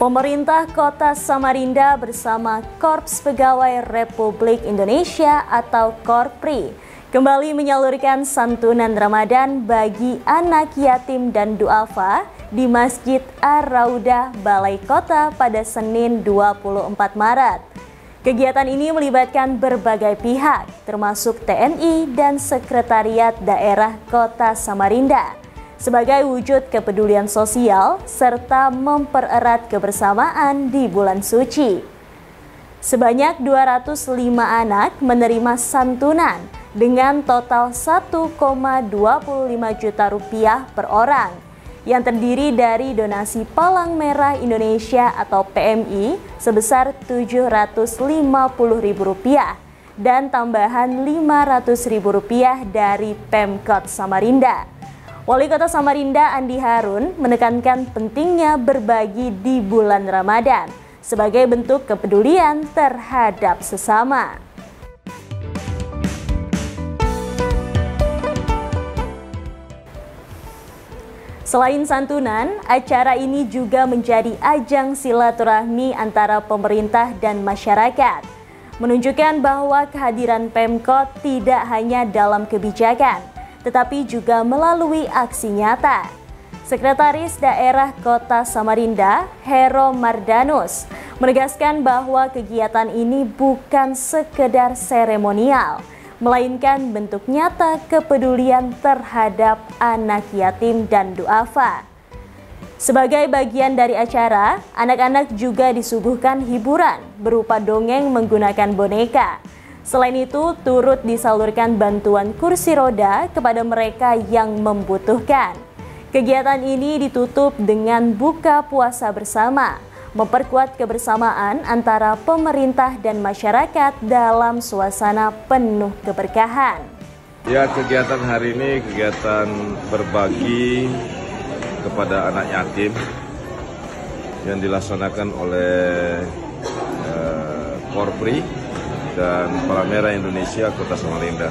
Pemerintah Kota Samarinda bersama Korps Pegawai Republik Indonesia atau Korpri kembali menyalurkan santunan Ramadan bagi anak yatim dan duafa di Masjid Ar-Raudah, Balai Kota pada Senin 24 Maret. Kegiatan ini melibatkan berbagai pihak, termasuk TNI dan Sekretariat Daerah Kota Samarinda, sebagai wujud kepedulian sosial serta mempererat kebersamaan di bulan suci. Sebanyak 205 anak menerima santunan dengan total 1,25 juta rupiah per orang, yang terdiri dari donasi Palang Merah Indonesia atau PMI sebesar Rp750.000 dan tambahan Rp500.000 dari Pemkot Samarinda. Wali Kota Samarinda Andi Harun menekankan pentingnya berbagi di bulan Ramadan sebagai bentuk kepedulian terhadap sesama. Selain santunan, acara ini juga menjadi ajang silaturahmi antara pemerintah dan masyarakat, menunjukkan bahwa kehadiran Pemkot tidak hanya dalam kebijakan, tetapi juga melalui aksi nyata. Sekretaris Daerah Kota Samarinda, Hero Mardanus, menegaskan bahwa kegiatan ini bukan sekedar seremonial, melainkan bentuk nyata kepedulian terhadap anak yatim dan duafa. Sebagai bagian dari acara, anak-anak juga disuguhkan hiburan berupa dongeng menggunakan boneka. Selain itu, turut disalurkan bantuan kursi roda kepada mereka yang membutuhkan. Kegiatan ini ditutup dengan buka puasa bersama, memperkuat kebersamaan antara pemerintah dan masyarakat dalam suasana penuh keberkahan. Ya, kegiatan hari ini kegiatan berbagi kepada anak yatim yang dilaksanakan oleh Korpri dan Palang Merah Indonesia Kota Samarinda.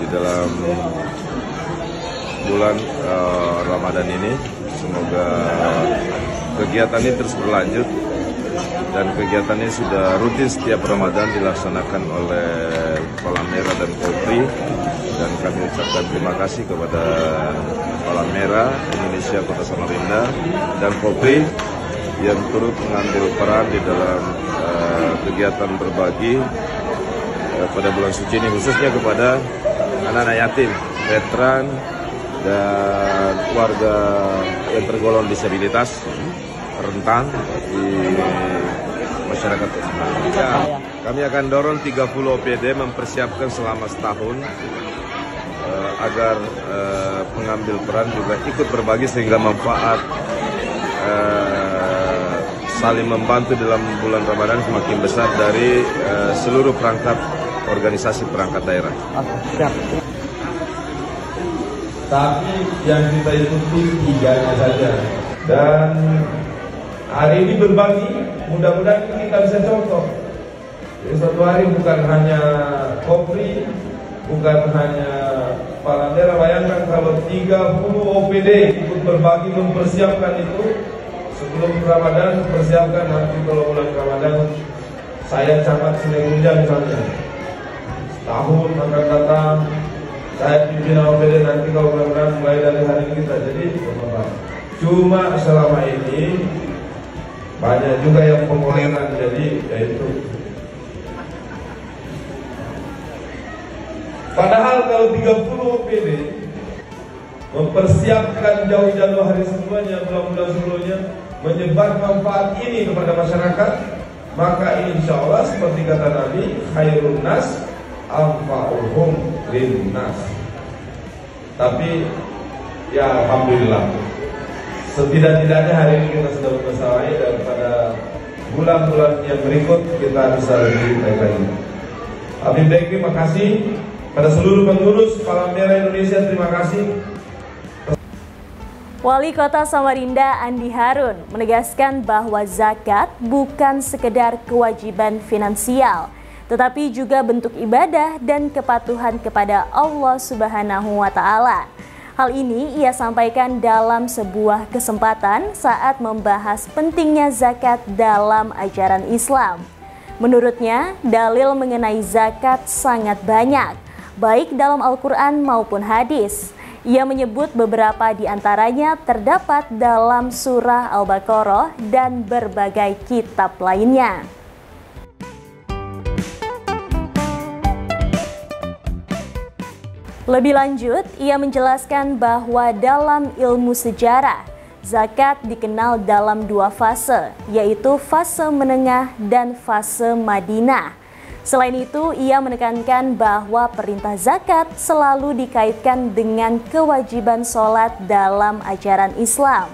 Di dalam bulan Ramadan ini, semoga kegiatan ini terus berlanjut, dan kegiatan ini sudah rutin setiap Ramadan dilaksanakan oleh Palang Merah dan Korpri, dan kami ucapkan terima kasih kepada Palang Merah Indonesia Kota Samarinda dan Korpri yang turut mengambil peran di dalam kegiatan berbagi pada bulan suci ini, khususnya kepada anak-anak yatim, veteran, dan warga yang tergolong disabilitas rentan di masyarakat tersebut. Ya, kami akan dorong 30 OPD mempersiapkan selama setahun agar pengambil peran juga ikut berbagi sehingga manfaat saling membantu dalam bulan Ramadan semakin besar dari seluruh perangkat organisasi perangkat daerah. Tapi yang kita ikuti 3-nya saja. Dan hari ini berbagi, mudah-mudahan kita bisa contoh. Jadi suatu hari bukan hanya Korpri, bukan hanya Palang Merah. Bayangkan kalau 30 OPD ikut berbagi mempersiapkan itu sebelum Ramadan, persiapkan nanti kalau bulan Ramadan saya camat Senegunja misalnya, tahun akan datang saya pimpin OPD nanti kalau bulan mulai dari hari ini kita jadi cuma selama ini banyak juga yang pengoleran, jadi yaitu padahal kalau 30 OPD mempersiapkan jauh-jauh hari sebelumnya, bulan-bulan sebelumnya, menyebar manfaat ini kepada masyarakat, maka insya Allah seperti kata Nabi, khairun nas anfa'uhum linnas. Tapi ya alhamdulillah, setidak-tidaknya hari ini kita sudah bersarai, dan pada bulan-bulan yang berikut kita bisa lebih baik lagi. Habib baik, terima kasih pada seluruh pengurus Palang Merah Indonesia, terima kasih. Wali Kota Samarinda Andi Harun menegaskan bahwa zakat bukan sekedar kewajiban finansial, tetapi juga bentuk ibadah dan kepatuhan kepada Allah Subhanahu wa Ta'ala. Hal ini ia sampaikan dalam sebuah kesempatan saat membahas pentingnya zakat dalam ajaran Islam. Menurutnya, dalil mengenai zakat sangat banyak, baik dalam Al-Quran maupun hadis. Ia menyebut beberapa di antaranya terdapat dalam surah Al-Baqarah dan berbagai kitab lainnya. Lebih lanjut, ia menjelaskan bahwa dalam ilmu sejarah, zakat dikenal dalam dua fase, yaitu fase menengah dan fase Madinah. Selain itu, ia menekankan bahwa perintah zakat selalu dikaitkan dengan kewajiban sholat dalam ajaran Islam.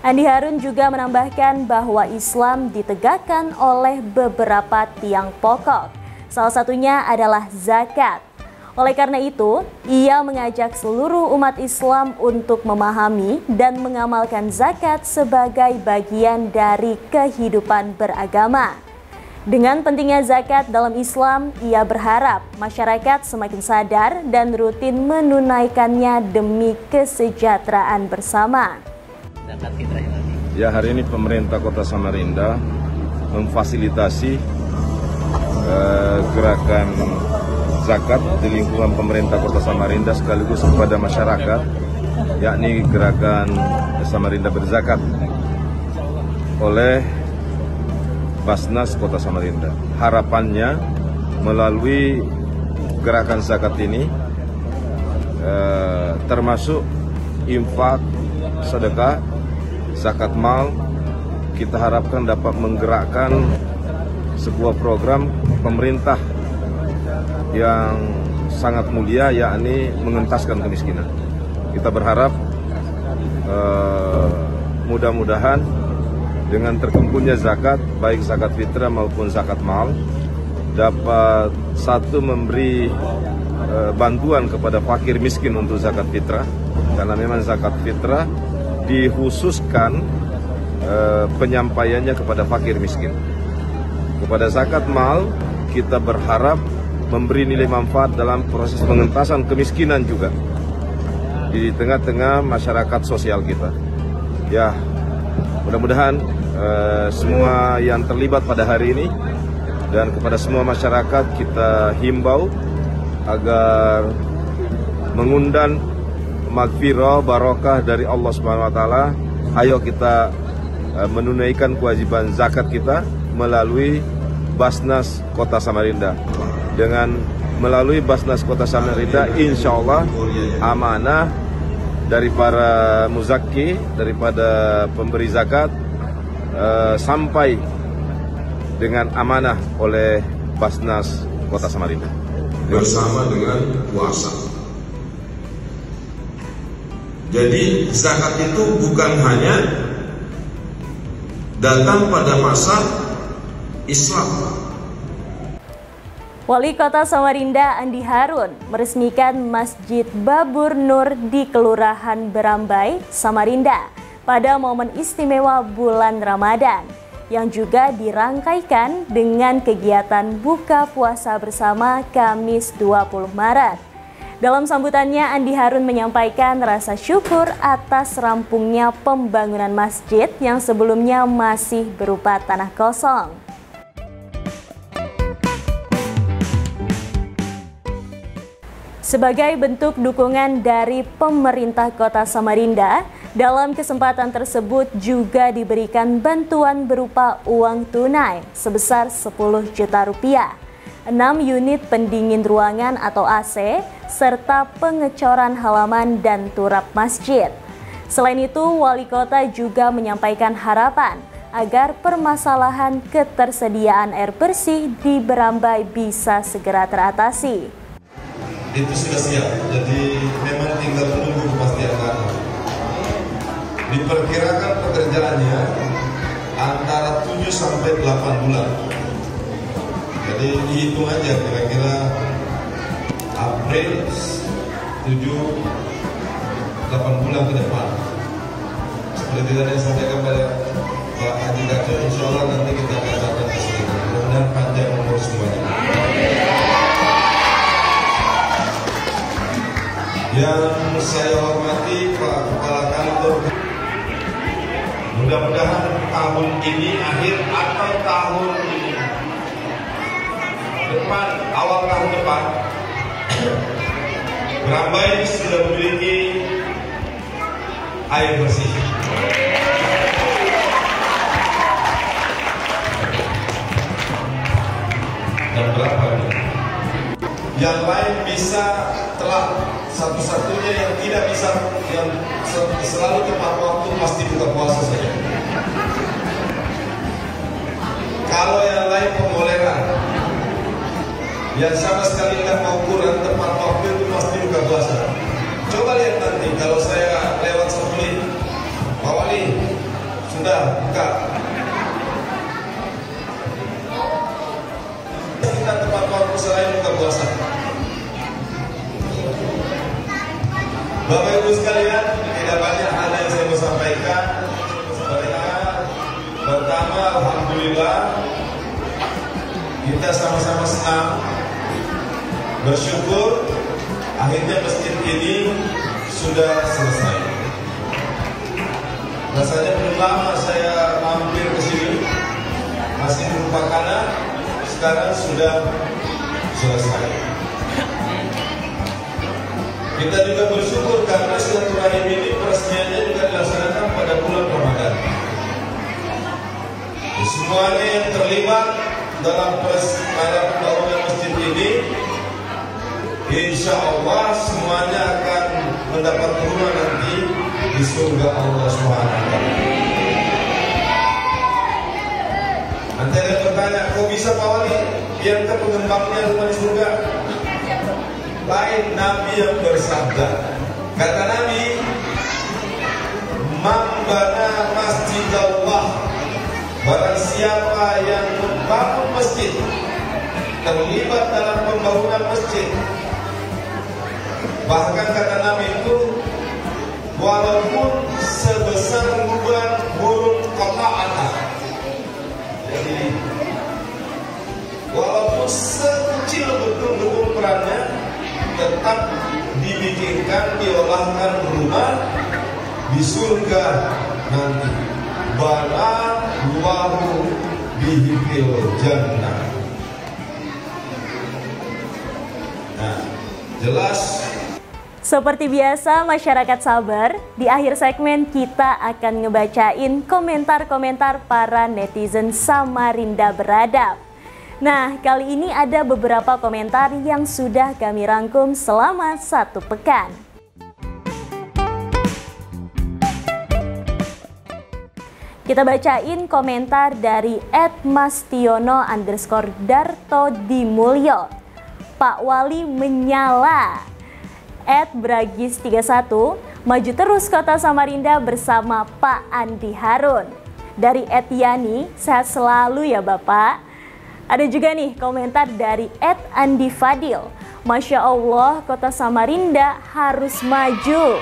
Andi Harun juga menambahkan bahwa Islam ditegakkan oleh beberapa tiang pokok. Salah satunya adalah zakat. Oleh karena itu, ia mengajak seluruh umat Islam untuk memahami dan mengamalkan zakat sebagai bagian dari kehidupan beragama. Dengan pentingnya zakat dalam Islam, ia berharap masyarakat semakin sadar dan rutin menunaikannya demi kesejahteraan bersama. Ya, hari ini pemerintah Kota Samarinda memfasilitasi gerakan zakat di lingkungan pemerintah Kota Samarinda sekaligus kepada masyarakat, yakni gerakan Samarinda Berzakat oleh Basnas Kota Samarinda. Harapannya melalui gerakan zakat ini termasuk infak, sedekah, zakat mal, kita harapkan dapat menggerakkan sebuah program pemerintah yang sangat mulia, yakni mengentaskan kemiskinan. Kita berharap mudah-mudahan dengan terkumpulnya zakat, baik zakat fitrah maupun zakat mal, dapat satu memberi bantuan kepada fakir miskin untuk zakat fitrah, karena memang zakat fitrah dikhususkan penyampaiannya kepada fakir miskin. Kepada zakat mal, kita berharap memberi nilai manfaat dalam proses pengentasan kemiskinan juga di tengah-tengah masyarakat sosial kita. Ya, mudah-mudahan semua yang terlibat pada hari ini dan kepada semua masyarakat kita himbau agar mengundang magfirah barokah dari Allah Subhanahu wa taala. Ayo kita menunaikan kewajiban zakat kita melalui Basnas Kota Samarinda. Dengan melalui Basnas Kota Samarinda, insya Allah amanah dari para muzaki, daripada pemberi zakat, sampai dengan amanah oleh Basnas Kota Samarinda. Bersama dengan puasa. Jadi zakat itu bukan hanya datang pada masa Islam. Wali Kota Samarinda Andi Harun meresmikan Masjid Babur Nur di Kelurahan Berambai, Samarinda pada momen istimewa bulan Ramadan yang juga dirangkaikan dengan kegiatan buka puasa bersama Kamis 20 Maret. Dalam sambutannya, Andi Harun menyampaikan rasa syukur atas rampungnya pembangunan masjid yang sebelumnya masih berupa tanah kosong. Sebagai bentuk dukungan dari pemerintah Kota Samarinda, dalam kesempatan tersebut juga diberikan bantuan berupa uang tunai sebesar 10 juta rupiah, 6 unit pendingin ruangan atau AC, serta pengecoran halaman dan turap masjid. Selain itu, Wali Kota juga menyampaikan harapan agar permasalahan ketersediaan air bersih di Berambai bisa segera teratasi. Itu sudah siap, jadi memang tinggal menunggu kepastian waktu. Diperkirakan pekerjaannya antara 7 sampai 8 bulan. Jadi dihitung aja kira-kira April 7 8 bulan ke depan. Seperti tadi saya sampaikan pada Pak Haji Gatot, insya Allah nanti kita akan dapat kesini. Mudah-mudahan panjang umur semuanya. Yang saya hormati tahun ini akhir atau tahun depan, awal tahun depan, Berambai sudah memiliki air bersih. Dan berapa nih? Yang lain bisa telat, satu-satunya yang tidak bisa, yang selalu tepat waktu pasti buka puasa saja. Kalau yang lain pemoleran, yang sama sekali tidak mau kurang tepat waktu itu pasti buka puasa. Coba lihat nanti kalau saya lewat 1 menit, Pak Wali sudah buka. Kita tepat waktu selain buka puasa. Bapak Ibu sekalian, tidak banyak hal yang saya mau sampaikan. Pertama, alhamdulillah kita sama-sama senang, bersyukur akhirnya masjid ini sudah selesai. Rasanya belum lama saya mampir ke sini, masih berupa kanan, sekarang sudah selesai. Kita juga bersyukur karena silaturahim ini peresmiannya juga dilaksanakan pada bulan Ramadan. Semuanya yang terlibat dalam pembangunan masjid ini, insya Allah semuanya akan mendapat turunan nanti di surga Allah SWT. Nanti ada yang bertanya, kok bisa Pak Wali biarkan pengembangnya rumah di surga? Lain Nabi yang bersabda, kata Nabi, man bana masjid Allah, barang siapa yang membangun masjid, terlibat dalam pembangunan masjid, bahkan kata Nabi itu walaupun sebesar burung qata'ata, jadi walaupun sekecil betul-betul perannya, tetap dibikinkan, diolahkan rumah di surga nanti. Bala Allahu bihil jannah. Nah, jelas. Seperti biasa masyarakat sabar, di akhir segmen kita akan ngebacain komentar-komentar para netizen Samarinda beradab. Nah, kali ini ada beberapa komentar yang sudah kami rangkum selama 1 pekan. Kita bacain komentar dari @mastiono_darto_dimulyo. Pak Wali menyala. @bragis31, maju terus Kota Samarinda bersama Pak Andi Harun. Dari @yani, sehat selalu ya Bapak. Ada juga nih komentar dari @andi fadil. Masya Allah, Kota Samarinda harus maju.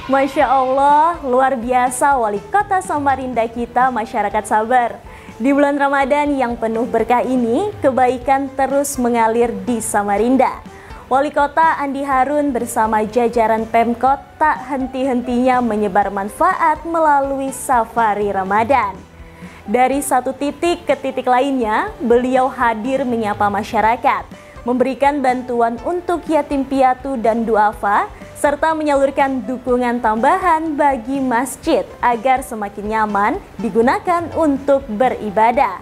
Masya Allah, luar biasa wali Kota Samarinda kita, masyarakat sabar. Di bulan Ramadan yang penuh berkah ini, kebaikan terus mengalir di Samarinda. Wali Kota Andi Harun bersama jajaran Pemkot tak henti-hentinya menyebar manfaat melalui safari Ramadan. Dari satu titik ke titik lainnya, beliau hadir menyapa masyarakat, memberikan bantuan untuk yatim piatu dan duafa, serta menyalurkan dukungan tambahan bagi masjid agar semakin nyaman digunakan untuk beribadah.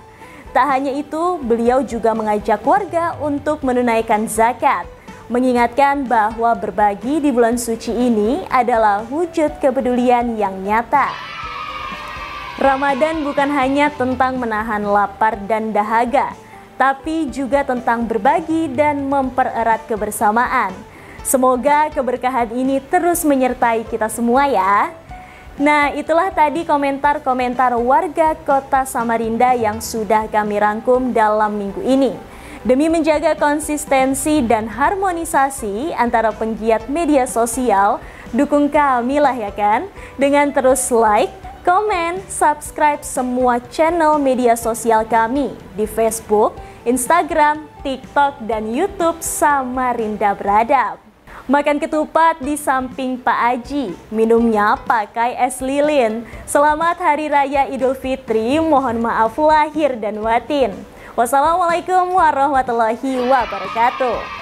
Tak hanya itu, beliau juga mengajak warga untuk menunaikan zakat, mengingatkan bahwa berbagi di bulan suci ini adalah wujud kepedulian yang nyata. Ramadan bukan hanya tentang menahan lapar dan dahaga, tapi juga tentang berbagi dan mempererat kebersamaan. Semoga keberkahan ini terus menyertai kita semua ya. Nah, itulah tadi komentar-komentar warga Kota Samarinda yang sudah kami rangkum dalam minggu ini. Demi menjaga konsistensi dan harmonisasi antara penggiat media sosial, dukung kami lah ya kan, dengan terus like, komen, subscribe semua channel media sosial kami di Facebook, Instagram, TikTok, dan YouTube Samarinda Beradab. Makan ketupat di samping Pak Aji, minumnya pakai es lilin. Selamat Hari Raya Idul Fitri, mohon maaf lahir dan batin. Wassalamualaikum warahmatullahi wabarakatuh.